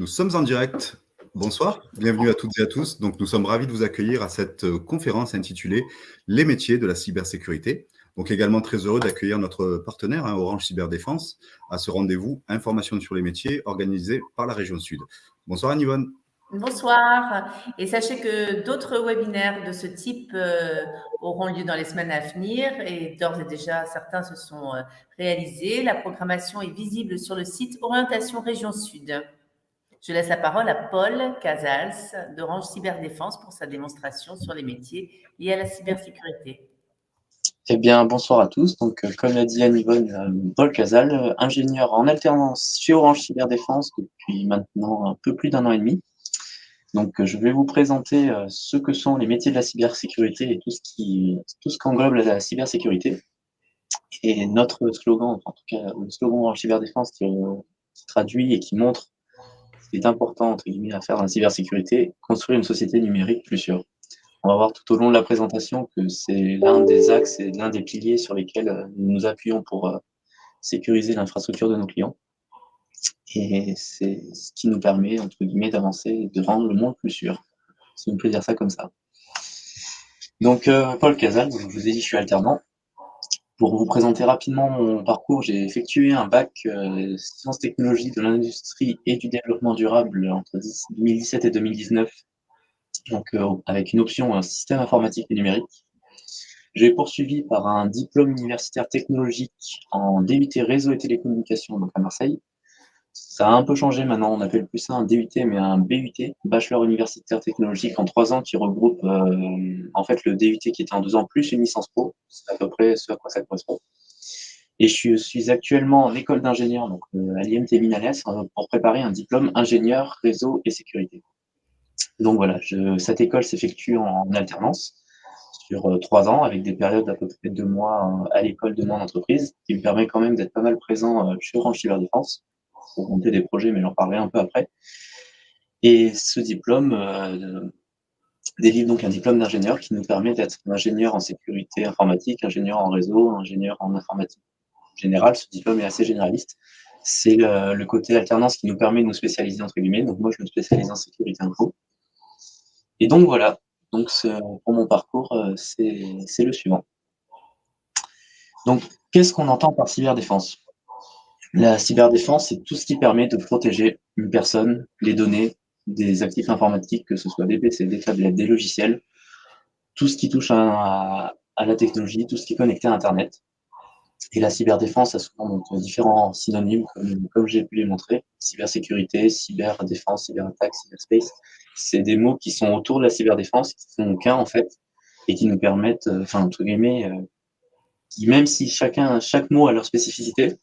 Nous sommes en direct. Bonsoir, bienvenue à toutes et à tous. Donc, nous sommes ravis de vous accueillir à cette conférence intitulée Les métiers de la cybersécurité. Donc, également très heureux d'accueillir notre partenaire, Orange Cyberdéfense, à ce rendez-vous Information sur les métiers organisé par la région Sud. Bonsoir Anne-Yvonne. Bonsoir. Et sachez que d'autres webinaires de ce type auront lieu dans les semaines à venir et d'ores et déjà, certains se sont réalisés. La programmation est visible sur le site Orientation Région Sud. Je laisse la parole à Paul Casals d'Orange Cyberdéfense pour sa démonstration sur les métiers liés à la cybersécurité. Eh bien, bonsoir à tous. Donc, comme l'a dit Anne-Yvonne, Paul Casals, ingénieur en alternance chez Orange Cyberdéfense depuis maintenant un peu plus d'1 an et demi. Donc, je vais vous présenter ce que sont les métiers de la cybersécurité et tout ce qu'englobe la cybersécurité. Et notre slogan, en tout cas le slogan Orange Cyberdéfense qui traduit et qui montre ce qui est important entre guillemets à faire dans la cybersécurité, construire une société numérique plus sûre. On va voir tout au long de la présentation que c'est l'un des axes et l'un des piliers sur lesquels nous nous appuyons pour sécuriser l'infrastructure de nos clients. Et c'est ce qui nous permet, entre guillemets, d'avancer et de rendre le monde plus sûr, si on peut dire ça comme ça. Donc, Paul Casals, je vous ai dit, je suis alternant. Pour vous présenter rapidement mon parcours, j'ai effectué un bac sciences technologies de l'industrie et du développement durable entre 2017 et 2019. Donc, avec une option système informatique et numérique. J'ai poursuivi par un diplôme universitaire technologique en DUT réseau et télécommunications, donc à Marseille. Ça a un peu changé maintenant, on appelle plus ça un DUT, mais un BUT, bachelor universitaire technologique en 3 ans, qui regroupe en fait le DUT qui était en 2 ans plus une licence pro. C'est à peu près ce à quoi ça correspond. Et je suis actuellement en école d'ingénieur, donc à l'IMT Minales, pour préparer un diplôme ingénieur réseau et sécurité. Donc voilà, cette école s'effectue en alternance sur 3 ans, avec des périodes d'à peu près 2 mois à l'école, 2 mois en entreprise, qui me permet quand même d'être pas mal présent chez Orange Cyberdéfense, pour monter des projets, mais j'en parlerai un peu après. Et ce diplôme délivre donc un diplôme d'ingénieur qui nous permet d'être ingénieur en sécurité informatique, ingénieur en réseau, ingénieur en informatique générale. Ce diplôme est assez généraliste. C'est le côté alternance qui nous permet de nous spécialiser, entre guillemets. Donc moi, je me spécialise en sécurité info. Et donc voilà, donc pour mon parcours, c'est le suivant. Donc, qu'est-ce qu'on entend par cyberdéfense? La cyberdéfense, c'est tout ce qui permet de protéger une personne, les données, des actifs informatiques, que ce soit des PC, des tablettes, des logiciels, tout ce qui touche à la technologie, tout ce qui est connecté à Internet. Et la cyberdéfense a souvent donc différents synonymes, comme j'ai pu les montrer. Cybersécurité, cyberdéfense, cyberattaque, cyberspace. C'est des mots qui sont autour de la cyberdéfense, qui sont qu'un en fait, et qui nous permettent, entre guillemets, qui, même si chaque mot a leur spécificité,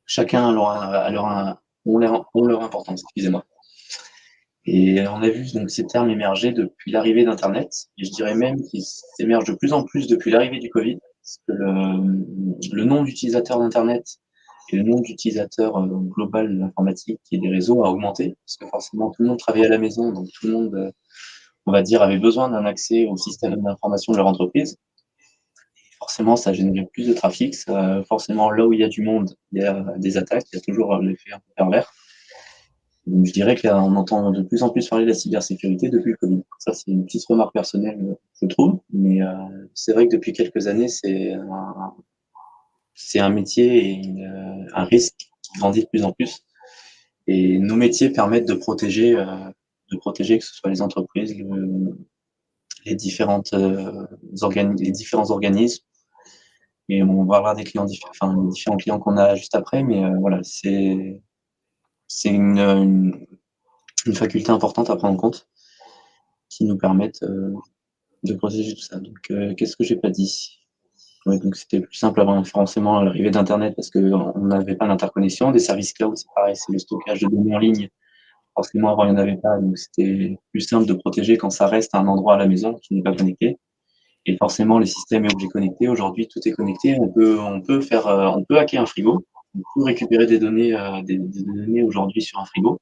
chacun ont leur importance, excusez-moi. Et on a vu donc ces termes émerger depuis l'arrivée d'Internet, et je dirais même qu'ils émergent de plus en plus depuis l'arrivée du Covid, parce que le nombre d'utilisateurs d'Internet et le nombre d'utilisateurs global de l'informatique et des réseaux a augmenté, parce que forcément tout le monde travaillait à la maison, donc tout le monde, on va dire, avait besoin d'un accès au système d'information de leur entreprise. Et forcément, ça génère plus de trafic, forcément là où il y a du monde, il y a des attaques, il y a toujours l'effet un peu pervers. Donc, je dirais qu'on entend de plus en plus parler de la cybersécurité depuis le Covid. Ça, c'est une petite remarque personnelle, je trouve, mais c'est vrai que depuis quelques années, c'est un métier et un risque qui grandit de plus en plus. Et nos métiers permettent de protéger que ce soit les entreprises, les différents organismes. Et on va avoir des clients les différents clients qu'on a juste après, mais voilà, c'est une faculté importante à prendre en compte qui nous permettent de protéger tout ça. Donc, qu'est-ce que j'ai pas dit? Ouais, donc c'était plus simple avant forcément à l'arrivée d'Internet parce qu'on n'avait pas d'interconnexion. Des services cloud, c'est pareil, c'est le stockage de données en ligne. Forcément, avant, il n'y en avait pas, donc c'était plus simple de protéger quand ça reste à un endroit à la maison qui n'est pas connecté. Et forcément, les systèmes et objets connectés, aujourd'hui, tout est connecté. On peut hacker un frigo. On peut récupérer des données aujourd'hui sur un frigo.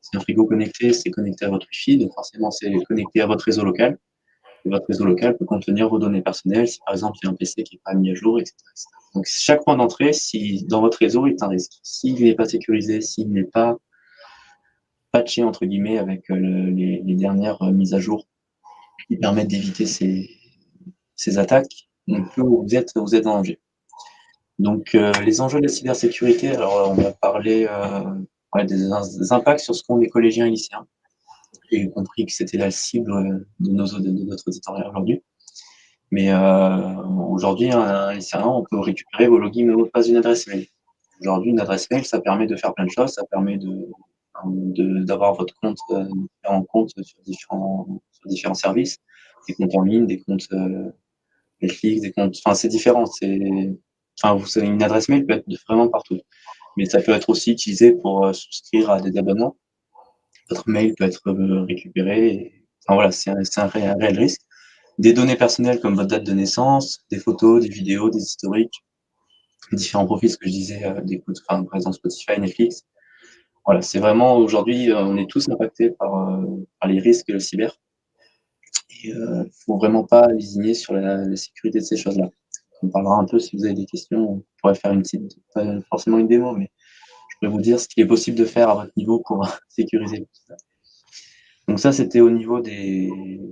C'est un frigo connecté, c'est connecté à votre Wi-Fi, donc forcément, c'est connecté à votre réseau local. Et votre réseau local peut contenir vos données personnelles, si par exemple, il y a un PC qui n'est pas mis à jour, etc., etc. Donc, chaque point d'entrée, si dans votre réseau est un risque. S'il n'est pas sécurisé, s'il n'est pas patché entre guillemets avec les dernières mises à jour qui permettent d'éviter ces attaques, donc plus vous êtes en danger. Donc les enjeux de la cybersécurité, alors on va parler des impacts sur ce qu'ont les collégiens et lycéens. J'ai compris que c'était la cible de notre auditoire aujourd'hui. Mais aujourd'hui, un lycéen, on peut récupérer vos logins et mots de passe d'une adresse mail. Aujourd'hui, une adresse mail, ça permet de faire plein de choses. Ça permet d'avoir votre compte, différents comptes sur différents services, des comptes en ligne, des comptes Netflix, des comptes. Enfin, c'est différent. Vous savez, une adresse mail peut être vraiment partout. Mais ça peut être aussi utilisé pour souscrire à des abonnements. Votre mail peut être récupéré. Enfin voilà, c'est un réel risque. Des données personnelles comme votre date de naissance, des photos, des vidéos, des historiques, différents profils, ce que je disais, par exemple Spotify, Netflix. Voilà, c'est vraiment aujourd'hui, on est tous impactés par les risques de la cyber. Et faut vraiment pas lésigner sur la sécurité de ces choses-là. On parlera un peu si vous avez des questions. On pourrait faire une petite, pas forcément une démo, mais je peux vous dire ce qu'il est possible de faire à votre niveau pour sécuriser tout ça. Donc ça, c'était au niveau des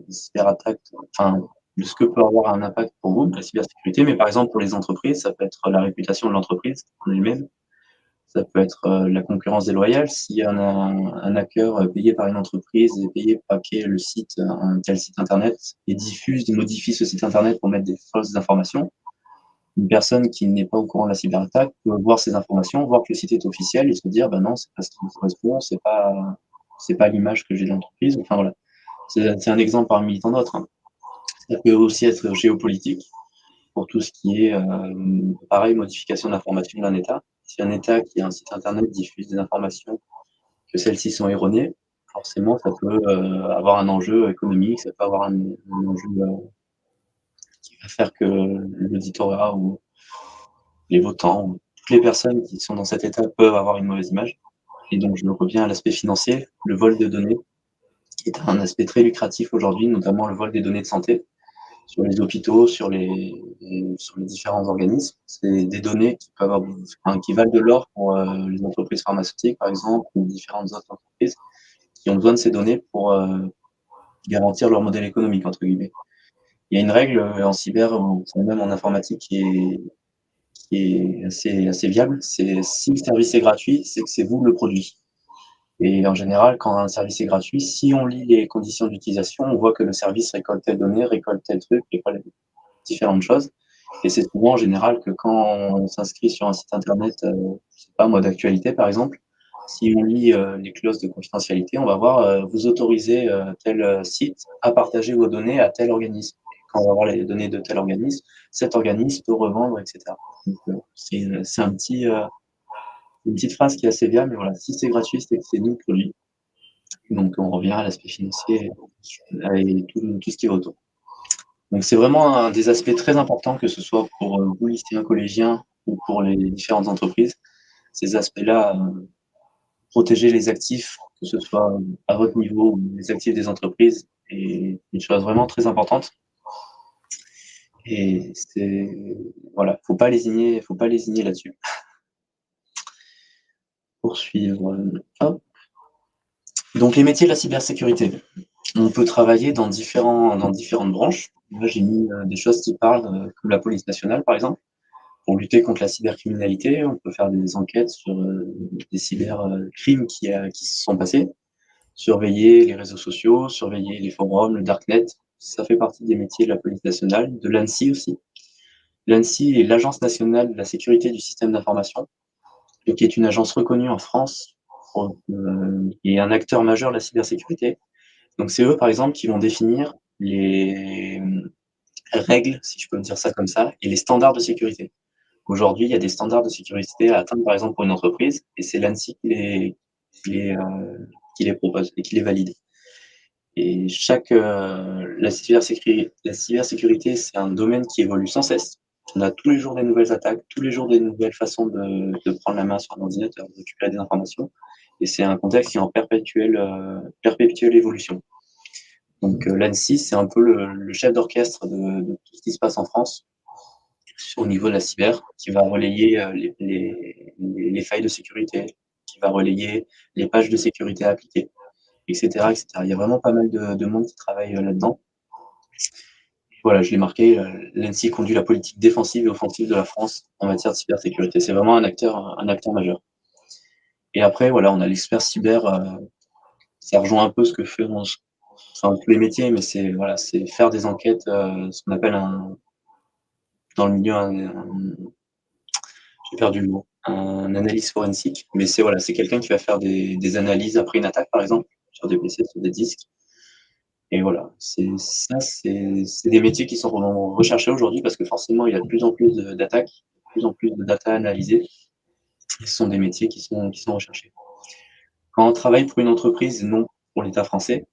cyberattaques, enfin, de ce que peut avoir un impact pour vous, la cybersécurité. Mais par exemple, pour les entreprises, ça peut être la réputation de l'entreprise en elle-même. Ça peut être la concurrence déloyale. S'il y a un hacker payé par une entreprise et payé pour hacker le site, un tel site internet, et modifie ce site internet pour mettre des fausses informations, une personne qui n'est pas au courant de la cyberattaque peut voir ces informations, voir que le site est officiel et se dire, bah non, c'est pas ce qui me correspond, c'est pas l'image que j'ai de l'entreprise. Enfin voilà. C'est un exemple parmi tant d'autres, hein. Ça peut aussi être géopolitique pour tout ce qui est, pareil, modification d'informations d'un État. Si un État qui a un site internet diffuse des informations, que celles-ci sont erronées, forcément, ça peut avoir un enjeu économique, ça peut avoir un enjeu qui va faire que l'auditorat ou les votants ou toutes les personnes qui sont dans cet État peuvent avoir une mauvaise image. Et donc, je reviens à l'aspect financier, le vol de données, qui est un aspect très lucratif aujourd'hui, notamment le vol des données de santé sur les hôpitaux, sur les différents organismes. C'est des données qui valent de l'or pour les entreprises pharmaceutiques, par exemple, ou différentes autres entreprises qui ont besoin de ces données pour garantir leur modèle économique, entre guillemets. Il y a une règle en cyber ou même en informatique qui est assez viable, c'est si le service est gratuit, c'est que c'est vous le produit. Et en général, quand un service est gratuit, si on lit les conditions d'utilisation, on voit que le service récolte telle donnée, récolte tel truc, récolte différentes choses. Et c'est souvent en général que quand on s'inscrit sur un site internet, je sais pas moi, d'actualité par exemple, si on lit les clauses de confidentialité, on va voir vous autorisez tel site à partager vos données à tel organisme. Et quand on va voir les données de tel organisme, cet organisme peut revendre, etc. Donc, c'est une petite phrase qui est assez bien, mais voilà, si c'est gratuit, c'est que c'est nous le produit. Donc on revient à l'aspect financier et tout ce qui va autour. Donc c'est vraiment un des aspects très importants, que ce soit pour vous, lycéens, collégiens, ou pour les différentes entreprises. Ces aspects-là, protéger les actifs, que ce soit à votre niveau ou les actifs des entreprises, est une chose vraiment très importante. Et voilà, faut pas lésigner là-dessus. Poursuivre. Hop. Donc les métiers de la cybersécurité. On peut travailler dans différentes branches. Moi, j'ai mis des choses qui parlent, comme la police nationale, par exemple. Pour lutter contre la cybercriminalité, on peut faire des enquêtes sur des cybercrimes qui se sont passés, surveiller les réseaux sociaux, surveiller les forums, le darknet. Ça fait partie des métiers de la police nationale, de l'ANSSI aussi. L'ANSSI est l'Agence nationale de la sécurité du système d'information, qui est une agence reconnue en France et un acteur majeur de la cybersécurité. Donc c'est eux, par exemple, qui vont définir les règles, si je peux dire ça comme ça, et les standards de sécurité. Aujourd'hui, il y a des standards de sécurité à atteindre, par exemple, pour une entreprise, et c'est l'ANSSI qui les propose et qui les valide. Et la cybersécurité, c'est un domaine qui évolue sans cesse. On a tous les jours des nouvelles attaques, tous les jours des nouvelles façons de prendre la main sur un ordinateur, de récupérer des informations. Et c'est un contexte qui est en perpétuelle évolution. Donc l'ANSSI, c'est un peu le chef d'orchestre de tout ce qui se passe en France au niveau de la cyber, qui va relayer les failles de sécurité, qui va relayer les pages de sécurité à appliquer, etc., etc. Il y a vraiment pas mal de monde qui travaille là-dedans. Voilà, je l'ai marqué, l'ANSSI conduit la politique défensive et offensive de la France en matière de cybersécurité. C'est vraiment un acteur majeur. Et après, voilà, on a l'expert cyber, ça rejoint un peu ce que fait tous les métiers, mais c'est voilà, c'est faire des enquêtes, ce qu'on appelle dans le milieu j'ai perdu le mot, un analyse forensique, mais c'est voilà, c'est quelqu'un qui va faire des analyses après une attaque, par exemple, sur des PC, sur des disques. Et voilà, c'est des métiers qui sont recherchés aujourd'hui parce que forcément, il y a de plus en plus d'attaques, de plus en plus de data analysées. Ce sont des métiers qui sont recherchés. Quand on travaille pour une entreprise, non pour l'État français.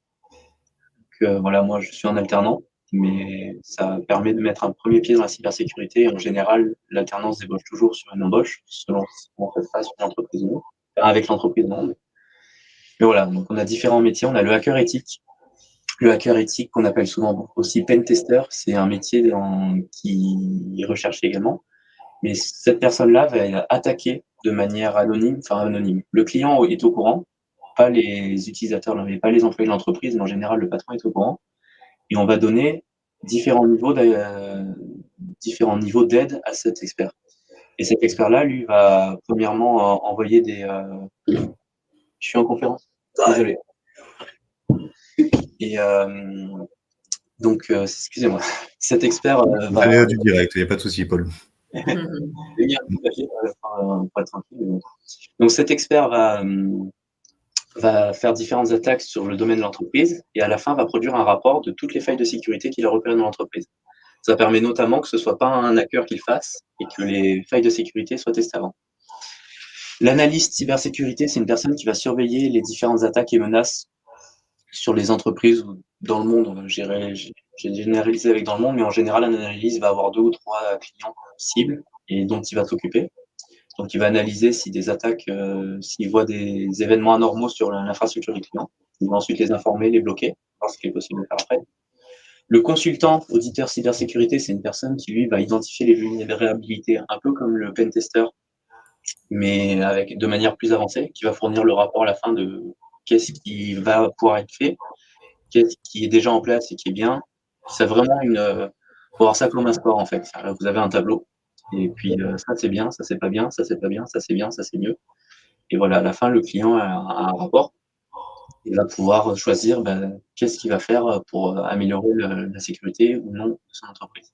Voilà, moi, je suis en alternant, mais ça permet de mettre un premier pied dans la cybersécurité. En général, l'alternance débouche toujours sur une embauche, selon si on fait face à l'entreprise ou non. Enfin, avec l'entreprise, non. Mais voilà, donc on a différents métiers. On a le hacker éthique. Le hacker éthique, qu'on appelle souvent aussi pen tester, c'est un métier qui est recherché également. Mais cette personne-là va attaquer de manière anonyme, enfin anonyme. Le client est au courant, pas les utilisateurs, pas les employés de l'entreprise, mais en général, le patron est au courant. Et on va donner différents niveaux d'aide à cet expert. Et cet expert-là, lui, va premièrement envoyer des... Je suis en conférence, désolé. Et donc, excusez-moi, cet expert va... Allez, du direct, il n'y a pas de souci, Paul. Pour être tranquille. Donc, cet expert va faire différentes attaques sur le domaine de l'entreprise et à la fin va produire un rapport de toutes les failles de sécurité qu'il a repérées dans l'entreprise. Ça permet notamment que ce ne soit pas un hacker qui le fasse et que les failles de sécurité soient testées avant. L'analyste cybersécurité, c'est une personne qui va surveiller les différentes attaques et menaces sur les entreprises dans le monde. J'ai généralisé avec dans le monde, mais en général, un analyste va avoir 2 ou 3 clients cibles et dont il va s'occuper. Donc, il va analyser si des attaques, s'il voit des événements anormaux sur l'infrastructure du client. Il va ensuite les informer, les bloquer, voir ce qu'il est possible de faire après. Le consultant auditeur cybersécurité, c'est une personne qui, lui, va identifier les vulnérabilités, un peu comme le pen tester, mais de manière plus avancée, qui va fournir le rapport à la fin de qu'est-ce qui va pouvoir être fait, qu'est-ce qui est déjà en place et qui est bien. C'est vraiment faut voir ça comme un sport, en fait. Vous avez un tableau. Et puis, ça, c'est bien, ça, c'est pas bien, ça, c'est pas bien, ça, c'est bien, ça, c'est mieux. Et voilà, à la fin, le client a un rapport. Il va pouvoir choisir qu'est-ce qu'il va faire pour améliorer la sécurité ou non de son entreprise.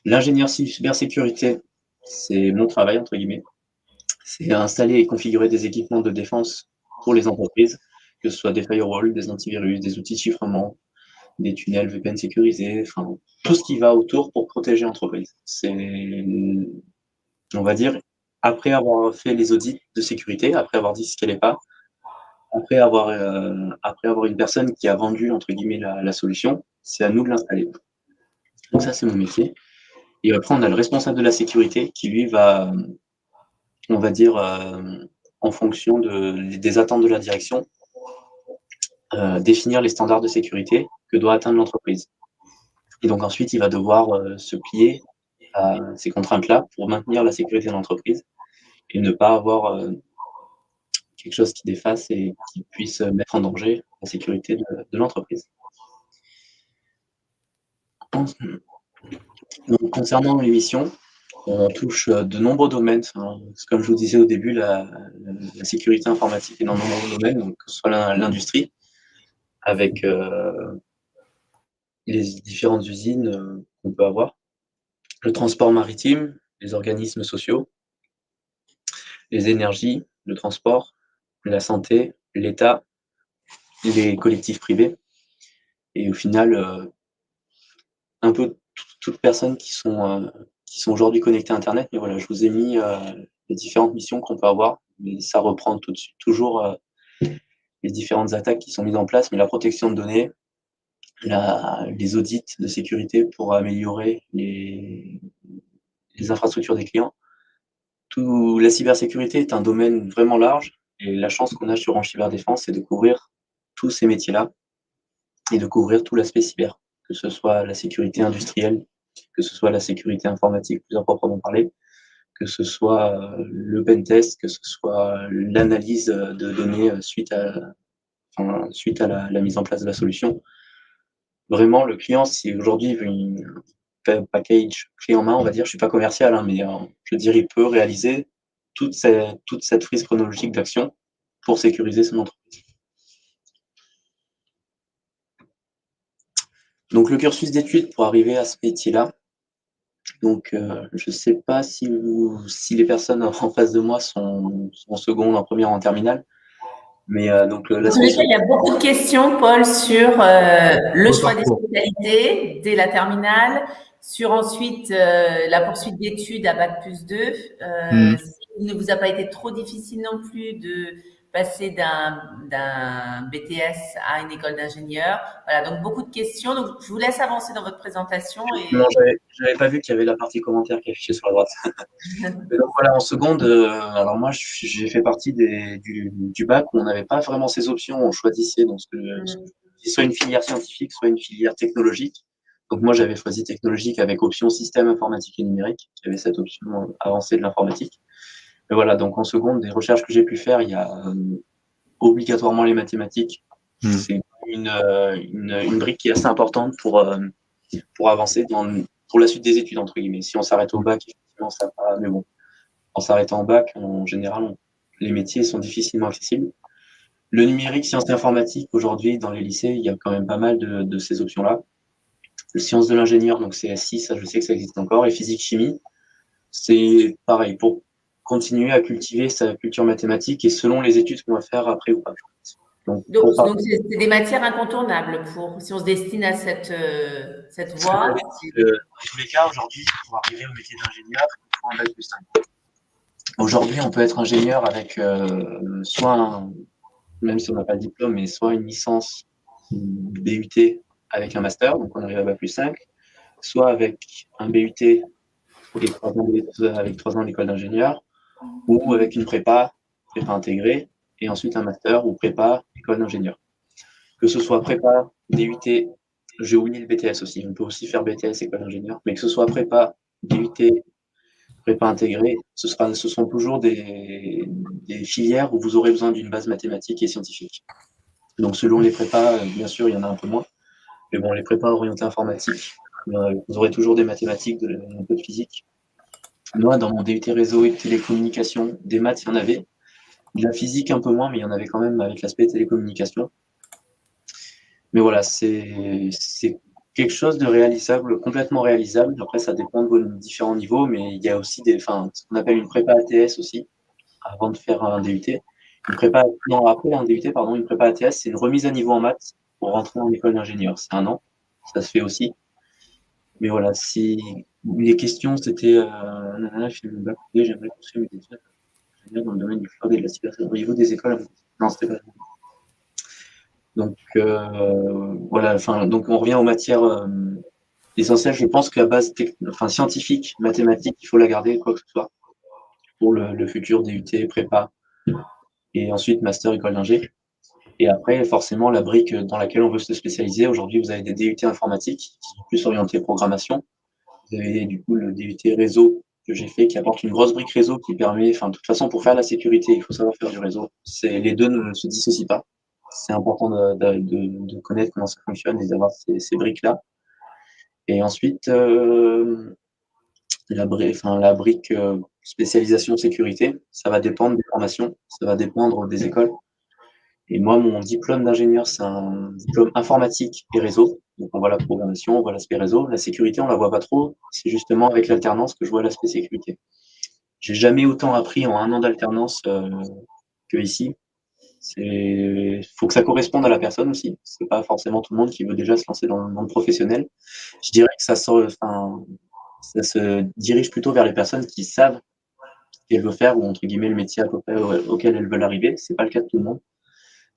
L'ingénieur cybersécurité, c'est mon travail, entre guillemets. C'est installer et configurer des équipements de défense pour les entreprises, que ce soit des firewalls, des antivirus, des outils de chiffrement, des tunnels VPN sécurisés, enfin, tout ce qui va autour pour protéger l'entreprise. C'est, on va dire, après avoir fait les audits de sécurité, après avoir dit ce qu'elle n'est pas, après avoir une personne qui a vendu, entre guillemets, la solution, c'est à nous de l'installer. Donc ça, c'est mon métier. Et après, on a le responsable de la sécurité qui, lui, va, on va dire, en fonction des attentes de la direction, définir les standards de sécurité que doit atteindre l'entreprise. Et donc ensuite, il va devoir se plier à ces contraintes-là pour maintenir la sécurité de l'entreprise et ne pas avoir quelque chose qui défasse et qui puisse mettre en danger la sécurité de l'entreprise. Donc, concernant l'émission, on touche de nombreux domaines. Comme je vous disais au début, la sécurité informatique est dans de nombreux domaines, donc que ce soit l'industrie, avec les différentes usines qu'on peut avoir, le transport maritime, les organismes sociaux, les énergies, le transport, la santé, l'État, les collectifs privés, et au final, un peu toutes personnes qui sont aujourd'hui connectées à Internet. Mais voilà, je vous ai mis les différentes missions qu'on peut avoir, mais ça reprend toujours les différentes attaques qui sont mises en place, mais la protection de données, les audits de sécurité pour améliorer les infrastructures des clients. La cybersécurité est un domaine vraiment large et la chance qu'on a sur Orange Cyberdéfense, c'est de couvrir tous ces métiers-là et de couvrir tout l'aspect cyber, que ce soit la sécurité industrielle, que ce soit la sécurité informatique, plus à proprement parler, que ce soit le pentest, que ce soit l'analyse de données suite à la mise en place de la solution. Vraiment, le client, si aujourd'hui il veut un package clé en main, on va dire, je suis pas commercial, hein, mais je veux dire, il peut réaliser toute cette frise chronologique d'action pour sécuriser son entreprise. Donc, le cursus d'études pour arriver à ce métier-là. Donc, je sais pas si les personnes en face de moi sont en seconde, en première, en terminale. Mais donc, Dans tous les cas, il y a beaucoup de questions, Paul, sur le choix des parcours. spécialités dès la terminale, sur ensuite la poursuite d'études à Bac+2. S'il ne vous a pas été trop difficile non plus de passer d'un BTS à une école d'ingénieur. Voilà, donc beaucoup de questions. Donc, je vous laisse avancer dans votre présentation. Non, j'avais pas vu qu'il y avait la partie commentaire qui est affichée sur la droite. Et donc voilà, en seconde, alors moi j'ai fait partie du bac où on n'avait pas vraiment ces options, on choisissait donc soit une filière scientifique, soit une filière technologique. Donc moi j'avais choisi technologique avec option système informatique et numérique, qui avait cette option avancée de l'informatique. Et voilà, donc en seconde, des recherches que j'ai pu faire, il y a obligatoirement les mathématiques. C'est une brique qui est assez importante pour avancer pour la suite des études, entre guillemets. Si on s'arrête au bac, effectivement, ça va, mais bon, en s'arrêtant en bac, en général, les métiers sont difficilement accessibles. Le numérique, sciences et informatique, aujourd'hui, dans les lycées, il y a quand même pas mal de ces options-là. Le sciences de l'ingénieur, donc CSI, ça, je sais que ça existe encore. Et physique-chimie, c'est pareil, pour continuer à cultiver sa culture mathématique et selon les études qu'on va faire après ou pas. Donc c'est des matières incontournables si on se destine à cette voie. Dans tous les cas, aujourd'hui, pour arriver au métier d'ingénieur, il faut un bac+5. Aujourd'hui, on peut être ingénieur avec soit même si on n'a pas de diplôme, mais soit une licence BUT avec un master, donc on arrive à bac+5, soit avec un BUT avec 3 ans d'école d'ingénieur, ou avec une prépa intégrée, et ensuite un master ou prépa école d'ingénieur. Que ce soit prépa, DUT, j'ai oublié le BTS aussi, on peut aussi faire BTS école d'ingénieur, mais que ce soit prépa, DUT, prépa intégrée, ce sont toujours des filières où vous aurez besoin d'une base mathématique et scientifique. Donc selon les prépas, bien sûr, il y en a un peu moins. Mais bon, les prépas orientés informatique, vous aurez toujours des mathématiques, un peu de physique. Moi, dans mon DUT réseau et télécommunications, des maths, il y en avait. De la physique, un peu moins, mais il y en avait quand même avec l'aspect télécommunications. Mais voilà, c'est quelque chose de réalisable, complètement réalisable. Après, ça dépend de vos différents niveaux, mais il y a aussi ce qu'on appelle une prépa ATS aussi, avant de faire un DUT. Après un DUT, pardon, une prépa ATS, c'est une remise à niveau en maths pour rentrer en école d'ingénieur. C'est 1 an, ça se fait aussi. Mais voilà, si les questions, c'était j'aimerais poursuivre mes études dans le domaine du cloud et de la cybersécurité au niveau des écoles. Non, c'était pas. Donc voilà, donc on revient aux matières essentielles. Je pense que la base scientifique, mathématique, il faut la garder quoi que ce soit pour le futur DUT, prépa et ensuite master école d'ingé. Et après, forcément, la brique dans laquelle on veut se spécialiser. Aujourd'hui, vous avez des DUT informatiques qui sont plus orientés programmation. Vous avez du coup le DUT réseau que j'ai fait qui apporte une grosse brique réseau qui permet, de toute façon, pour faire la sécurité, il faut savoir faire du réseau. Les deux ne se dissocient pas. C'est important de connaître comment ça fonctionne et d'avoir ces briques-là. Et ensuite, la brique spécialisation sécurité, ça va dépendre des formations, ça va dépendre des écoles. Et moi, mon diplôme d'ingénieur, c'est un diplôme informatique et réseau. Donc, on voit la programmation, on voit l'aspect réseau. La sécurité, on la voit pas trop. C'est justement avec l'alternance que je vois l'aspect sécurité. J'ai jamais autant appris en 1 an d'alternance que ici. Faut que ça corresponde à la personne aussi. C'est pas forcément tout le monde qui veut déjà se lancer dans le monde professionnel. Je dirais que ça se dirige plutôt vers les personnes qui savent ce qu'elles veulent faire ou entre guillemets le métier à peu près auquel elles veulent arriver. C'est pas le cas de tout le monde.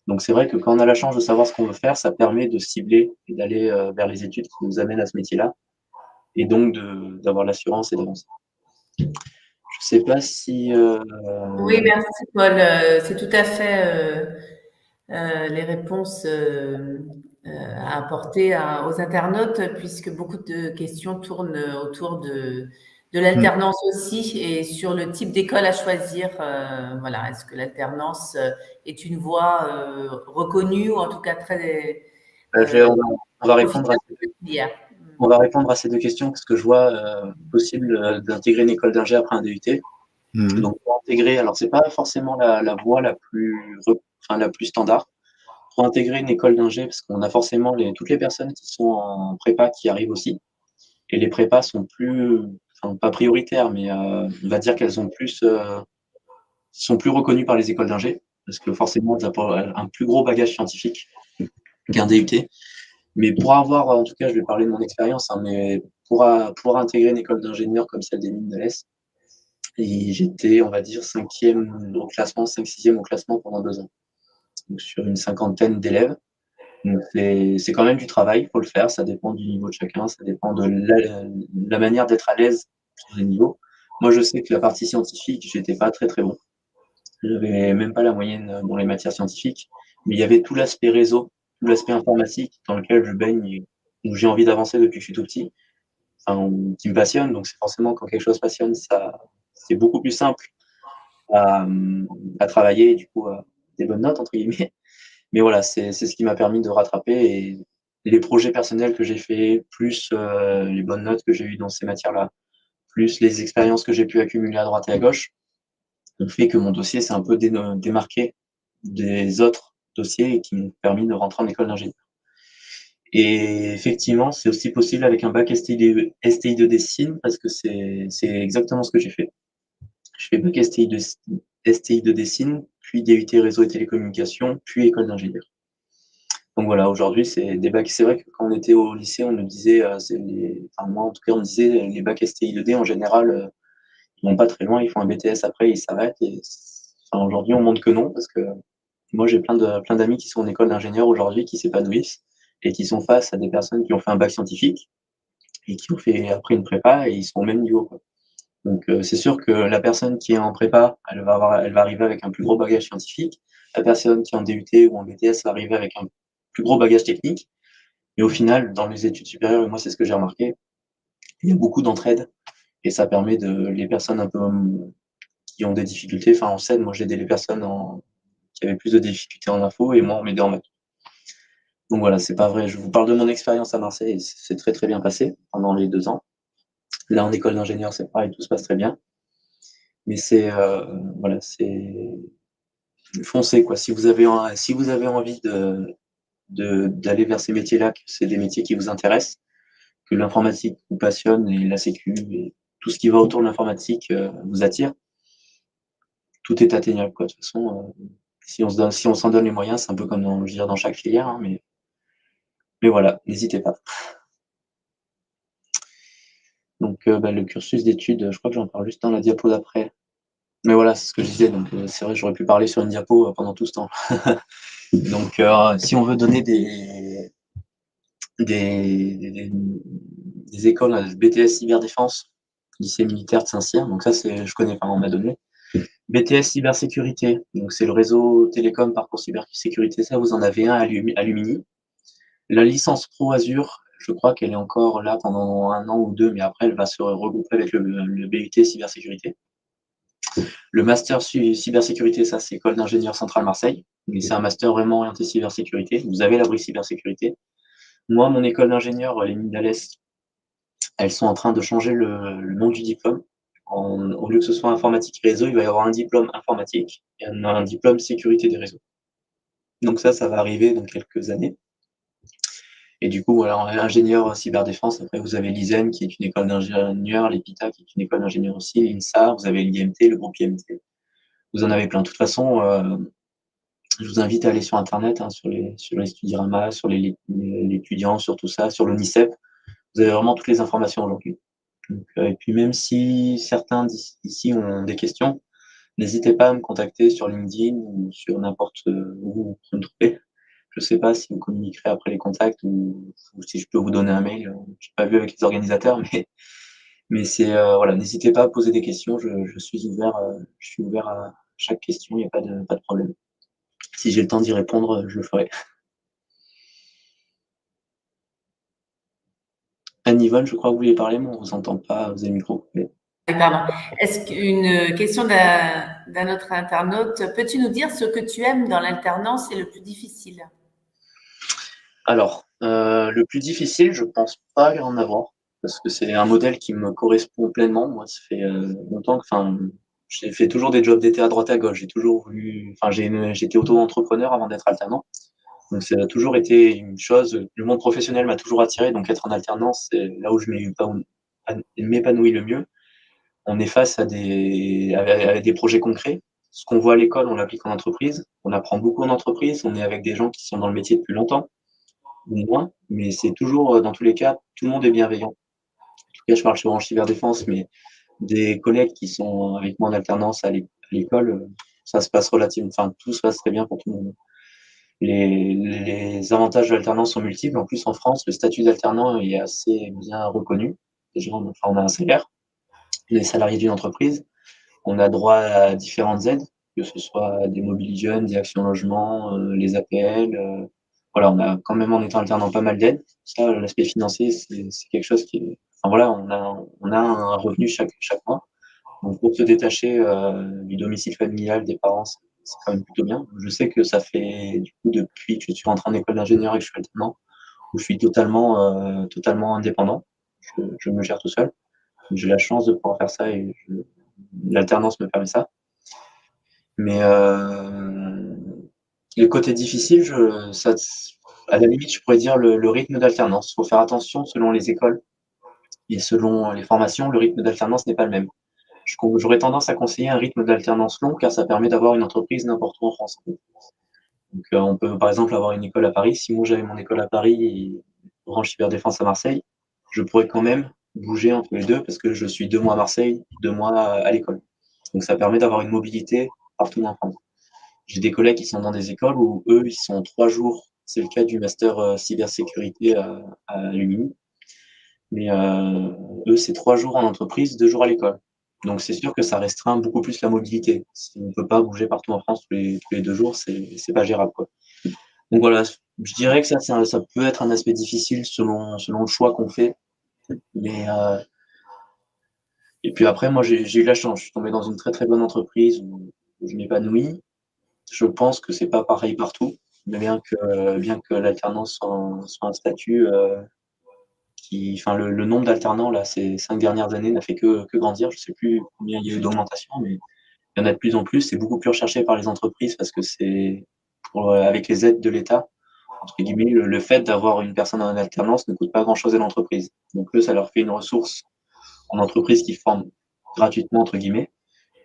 Donc c'est vrai que quand on a la chance de savoir ce qu'on veut faire, ça permet de cibler et d'aller vers les études qui nous amènent à ce métier-là, et donc d'avoir l'assurance et d'avancer. Je ne sais pas si... Oui, merci Paul. C'est tout à fait les réponses à apporter aux internautes, puisque beaucoup de questions tournent autour de l'alternance aussi, et sur le type d'école à choisir. Voilà, est-ce que l'alternance est une voie reconnue ou en tout cas très On va répondre à profitable de la filière? On va répondre à ces deux questions parce que je vois possible d'intégrer une école d'ingé après un DUT. Donc pour intégrer, alors c'est pas forcément la voie la plus standard. Pour intégrer une école d'ingé, parce qu'on a forcément toutes les personnes qui sont en prépa qui arrivent aussi. Et les prépas sont pas prioritaires, mais on va dire qu'elles sont plus reconnues par les écoles d'ingé, parce que forcément elles apportent un plus gros bagage scientifique qu'un DUT. Mais pour avoir, en tout cas, je vais parler de mon expérience, hein, mais pour pouvoir intégrer une école d'ingénieur comme celle des mines de l'Est, et j'étais, on va dire, 5e au classement, 5-6e au classement pendant 2 ans. Donc, sur une cinquantaine d'élèves. Donc, c'est quand même du travail, il faut le faire, ça dépend du niveau de chacun, ça dépend de la manière d'être à l'aise sur les niveaux. Moi, je sais que la partie scientifique, j'étais pas très très bon. J'avais même pas la moyenne dans les matières scientifiques, mais il y avait tout l'aspect réseau, tout l'aspect informatique dans lequel je baigne et où j'ai envie d'avancer depuis que je suis tout petit, qui me passionne. Donc c'est forcément quand quelque chose passionne, c'est beaucoup plus simple à, à travailler et du coup des bonnes notes entre guillemets. Mais voilà, c'est ce qui m'a permis de rattraper et les projets personnels que j'ai fait, plus les bonnes notes que j'ai eues dans ces matières-là, plus les expériences que j'ai pu accumuler à droite et à gauche, ont fait que mon dossier s'est un peu démarqué des autres dossiers et qui m'ont permis de rentrer en école d'ingénieur. Et effectivement, c'est aussi possible avec un bac STI de dessin parce que c'est exactement ce que j'ai fait. Je fais bac STI de dessin, puis DUT réseau et télécommunications, puis école d'ingénieur. Donc voilà, aujourd'hui, c'est des bacs. C'est vrai que quand on était au lycée, on nous disait, moi en tout cas, on disait les bacs STI 2D en général, ils vont pas très loin, ils font un BTS après, ils s'arrêtent. Aujourd'hui, on montre que non, parce que moi, j'ai plein d'amis qui sont en école d'ingénieur aujourd'hui, qui s'épanouissent et qui sont face à des personnes qui ont fait un bac scientifique et qui ont fait après une prépa et ils sont au même niveau, quoi. Donc, c'est sûr que la personne qui est en prépa, elle va arriver avec un plus gros bagage scientifique. La personne qui est en DUT ou en BTS va arriver avec un plus gros bagage technique. Et au final, dans les études supérieures, et moi, c'est ce que j'ai remarqué, il y a beaucoup d'entraide et ça permet les personnes un peu qui ont des difficultés, en scène, moi, j'ai aidé les personnes qui avaient plus de difficultés en info et moi, on m'aidait en maths. Donc voilà, c'est pas vrai. Je vous parle de mon expérience à Marseille et c'est très très bien passé pendant les 2 ans. Là, en école d'ingénieur, c'est pareil, tout se passe très bien. Mais voilà, c'est foncez quoi. Si vous avez envie d'aller vers ces métiers-là, que c'est des métiers qui vous intéressent, que l'informatique vous passionne et la sécu et tout ce qui va autour de l'informatique vous attire, tout est atteignable, quoi. De toute façon, si on s'en donne les moyens, c'est un peu comme dans chaque filière, hein, mais voilà, n'hésitez pas. Donc, le cursus d'études, je crois que j'en parle juste dans la diapo d'après. Mais voilà, c'est ce que je disais. Donc, c'est vrai que j'aurais pu parler sur une diapo pendant tout ce temps. Donc, si on veut donner des écoles, BTS cyberdéfense, lycée militaire de Saint-Cyr, donc ça, je connais pas, on m'a donné. BTS cybersécurité, donc c'est le réseau télécom parcours cybersécurité, ça, vous en avez un à Lumini. La licence Pro Azure, je crois qu'elle est encore là pendant 1 an ou 2, mais après, elle va se regrouper avec le BUT cybersécurité. Le master cybersécurité, ça, c'est École d'ingénieur centrale Marseille, mais c'est un master vraiment orienté cybersécurité. Vous avez l'abri cybersécurité. Moi, mon école d'ingénieur, les mines d'Alès, elles sont en train de changer le nom du diplôme. Au lieu que ce soit informatique réseau, il va y avoir un diplôme informatique et un diplôme sécurité des réseaux. Donc ça va arriver dans quelques années. Et du coup, voilà, ingénieur cyberdéfense, après vous avez l'ISEM qui est une école d'ingénieur, l'EPITA qui est une école d'ingénieur aussi, l'INSA, vous avez l'IMT, le groupe IMT. Vous en avez plein. De toute façon, je vous invite à aller sur Internet, hein, sur les Studiramas, sur les étudiants, sur tout ça, sur l'ONICEP. Vous avez vraiment toutes les informations aujourd'hui. Et puis même si certains ici ont des questions, n'hésitez pas à me contacter sur LinkedIn ou sur n'importe où vous me trouvez. Je ne sais pas si vous communiquerez après les contacts ou si je peux vous donner un mail. Je n'ai pas vu avec les organisateurs, mais c'est voilà, n'hésitez pas à poser des questions. Je suis ouvert à chaque question, il n'y a pas de problème. Si j'ai le temps d'y répondre, je le ferai. Anne-Yvonne, je crois que vous vouliez parler, mais on ne vous entend pas, vous avez le micro coupé. Pardon. Est-ce qu'une question d'un autre internaute, peux-tu nous dire ce que tu aimes dans l'alternance et le plus difficile? Alors, le plus difficile, je pense pas en avoir, parce que c'est un modèle qui me correspond pleinement. Moi, ça fait longtemps que, j'ai fait toujours des jobs d'été à droite à gauche. J'ai toujours voulu, j'étais auto-entrepreneur avant d'être alternant. Donc, ça a toujours été une chose. Le monde professionnel m'a toujours attiré. Donc, être en alternance, c'est là où je m'épanouis le mieux. On est face à des projets concrets. Ce qu'on voit à l'école, on l'applique en entreprise. On apprend beaucoup en entreprise. On est avec des gens qui sont dans le métier depuis longtemps ou moins, mais c'est toujours, dans tous les cas, tout le monde est bienveillant. En tout cas, je parle chez Orange Cyberdéfense, mais des collègues qui sont avec moi en alternance à l'école, ça se passe tout se passe très bien pour tout le monde. Les avantages de l'alternance sont multiples. En plus, en France, le statut d'alternant est assez bien reconnu. Déjà, on a un salaire, on est salarié d'une entreprise, on a droit à différentes aides, que ce soit des mobiles jeunes, des actions logement, les APL. Voilà, on a quand même en étant alternant pas mal d'aides. Ça, l'aspect financier, c'est quelque chose qui est. Enfin voilà, on a un revenu chaque mois. Donc pour se détacher du domicile familial des parents, c'est quand même plutôt bien. Je sais que ça fait du coup depuis que je suis rentré en école d'ingénieur et que je suis alternant, où je suis totalement indépendant. Je me gère tout seul. J'ai la chance de pouvoir faire ça et l'alternance me permet ça. Mais les côtés difficiles, à la limite, je pourrais dire le rythme d'alternance. Il faut faire attention selon les écoles et selon les formations, le rythme d'alternance n'est pas le même. J'aurais tendance à conseiller un rythme d'alternance long car ça permet d'avoir une entreprise n'importe où en France. Donc, on peut par exemple avoir une école à Paris. Si moi j'avais mon école à Paris et Orange Cyberdéfense à Marseille, je pourrais quand même bouger entre les deux parce que je suis 2 mois à Marseille, 2 mois à l'école. Donc ça permet d'avoir une mobilité partout en France. J'ai des collègues qui sont dans des écoles où eux, ils sont 3 jours. C'est le cas du master cybersécurité à l'UNI. Mais eux, c'est 3 jours en entreprise, 2 jours à l'école. Donc c'est sûr que ça restreint beaucoup plus la mobilité. Si on ne peut pas bouger partout en France tous les 2 jours, c'est pas gérable, quoi. Donc voilà, je dirais que ça peut être un aspect difficile selon le choix qu'on fait. Mais et puis après, moi, j'ai eu la chance. Je suis tombé dans une très très bonne entreprise où je m'épanouis. Je pense que c'est pas pareil partout, mais bien que l'alternance soit un statut le nombre d'alternants là ces 5 dernières années n'a fait que grandir. Je sais plus combien il y a eu d'augmentation, mais il y en a de plus en plus. C'est beaucoup plus recherché par les entreprises parce que avec les aides de l'État, entre guillemets, le fait d'avoir une personne en alternance ne coûte pas grand-chose à l'entreprise. Donc eux, ça leur fait une ressource en entreprise qui forme gratuitement entre guillemets.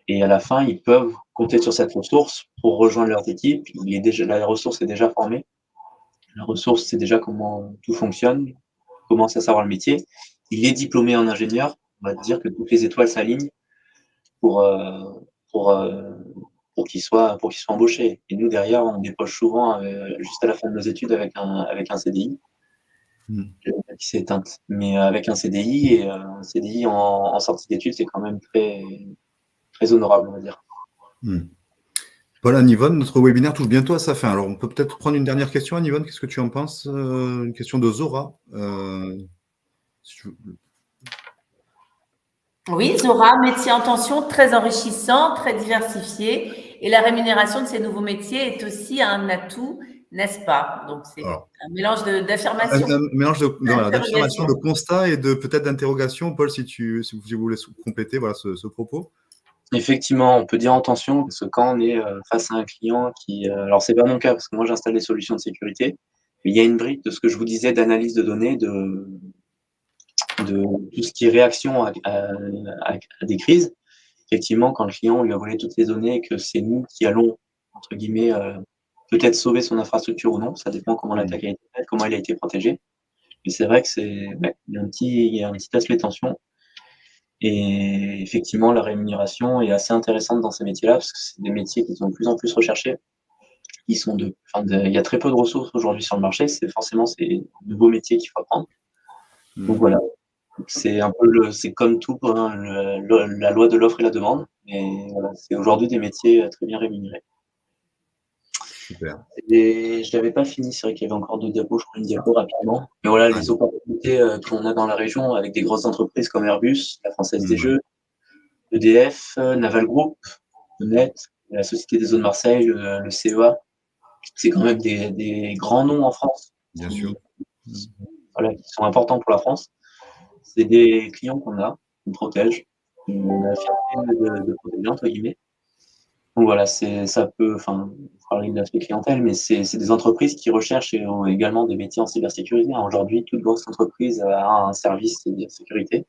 Et à la fin, ils peuvent compter sur cette ressource pour rejoindre leurs équipes. La ressource est déjà formée. La ressource sait déjà comment tout fonctionne, commence à savoir le métier. Il est diplômé en ingénieur. On va dire que toutes les étoiles s'alignent pour, pour, euh, pour qu'il soit embauché. Et nous, derrière, on dépoche souvent, juste à la fin de nos études, avec un CDI. Qui s'est éteinte. Mais avec un CDI, et un CDI en sortie d'études, c'est quand même très, très honorable, on va dire. Paul, Anne-Yvonne, notre webinaire touche bientôt à sa fin. Alors, on peut peut-être prendre une dernière question, Anne-Yvonne. Qu'est-ce que tu en penses? Une question de Zora. Oui, Zora, métier en tension, très enrichissant, très diversifié. Et la rémunération de ces nouveaux métiers est aussi un atout, n'est-ce pas? Donc, c'est un mélange d'affirmation. Un mélange d'affirmation, de constat et de peut-être d'interrogation. Paul, si vous voulez compléter ce propos. Effectivement, on peut dire en tension parce que quand on est face à un client alors c'est pas mon cas parce que moi j'installe des solutions de sécurité, mais il y a une brique de ce que je vous disais d'analyse de données, de tout ce qui est réaction à des crises. Effectivement, quand le client lui a volé toutes les données et que c'est nous qui allons, entre guillemets, peut-être sauver son infrastructure ou non, ça dépend comment l'attaque a été faite, comment il a été protégé. Mais c'est vrai que il y a un petit aspect tension. Et effectivement, la rémunération est assez intéressante dans ces métiers-là parce que c'est des métiers qui sont de plus en plus recherchés. Il y a très peu de ressources aujourd'hui sur le marché. C'est forcément ces nouveaux métiers qu'il faut apprendre. Donc voilà, c'est comme tout, hein, la loi de l'offre et la demande. Et voilà, c'est aujourd'hui des métiers très bien rémunérés. Super. Et je n'avais pas fini, c'est vrai qu'il y avait encore 2 diapos, je prends une diapo rapidement. Mais voilà, les opportunités qu'on a dans la région avec des grosses entreprises comme Airbus, la Française des Jeux, EDF, Naval Group, Net, la Société des Eaux de Marseille, le CEA. C'est quand même des grands noms en France. Bien sûr. Voilà, qui sont importants pour la France. C'est des clients qu'on protège. On a la fierté de protéger, entre guillemets. Donc voilà, ça peut, parler de l'aspect clientèle, mais c'est des entreprises qui recherchent et ont également des métiers en cybersécurité. Aujourd'hui, toute grosse entreprise a un service cybersécurité.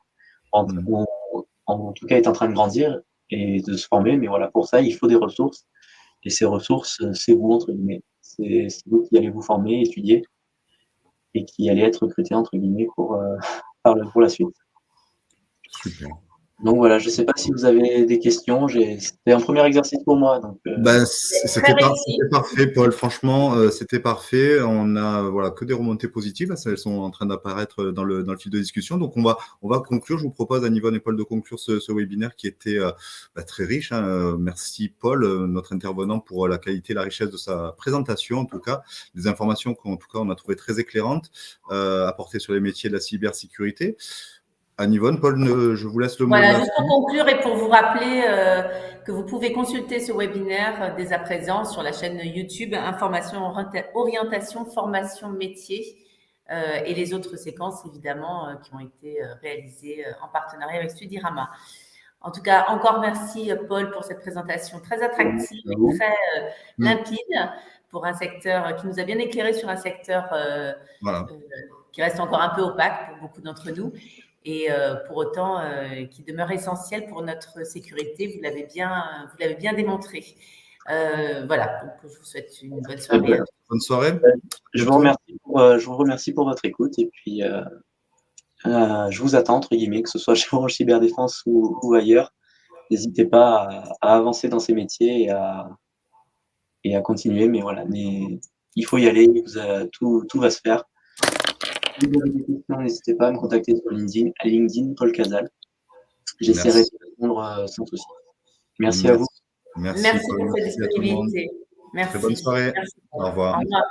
En tout cas, est en train de grandir et de se former. Mais voilà, pour ça, il faut des ressources. Et ces ressources, c'est vous, entre guillemets. C'est vous qui allez vous former, étudier et qui allez être recruté, entre guillemets, pour la suite. Super. Donc voilà, je ne sais pas si vous avez des questions. C'était un premier exercice pour moi. Donc, c'était parfait, Paul. Franchement, c'était parfait. On a que des remontées positives. Elles sont en train d'apparaître dans le fil de discussion. Donc on va conclure. Je vous propose à Yvonne et Paul de conclure ce webinaire qui était très riche. Merci Paul, notre intervenant, pour la qualité et la richesse de sa présentation. En tout cas, des informations qu'on a trouvées très éclairantes, apportées sur les métiers de la cybersécurité. Anne-Yvonne, Paul, je vous laisse le mot. Voilà, juste pour conclure et pour vous rappeler que vous pouvez consulter ce webinaire dès à présent sur la chaîne YouTube Information, Orientation, Formation, Métier et les autres séquences évidemment qui ont été réalisées en partenariat avec Studirama. En tout cas, encore merci Paul pour cette présentation très attractive et très limpide pour un secteur qui nous a bien éclairé sur un secteur qui reste encore un peu opaque pour beaucoup d'entre nous. Et pour autant, qui demeure essentiel pour notre sécurité. Vous l'avez bien démontré. Voilà, donc je vous souhaite une bonne soirée. Bonne soirée. Je vous remercie pour votre écoute et puis je vous attends, entre guillemets, que ce soit chez Orange Cyberdéfense ou ailleurs. N'hésitez pas à avancer dans ces métiers et à continuer, mais voilà, il faut y aller, tout va se faire. Si vous avez des questions, n'hésitez pas à me contacter sur LinkedIn, Paul Casal. J'essaierai de répondre sans souci. Merci à vous. Merci pour votre disponibilité. Merci. Très bonne soirée. Merci. Au revoir. Au revoir.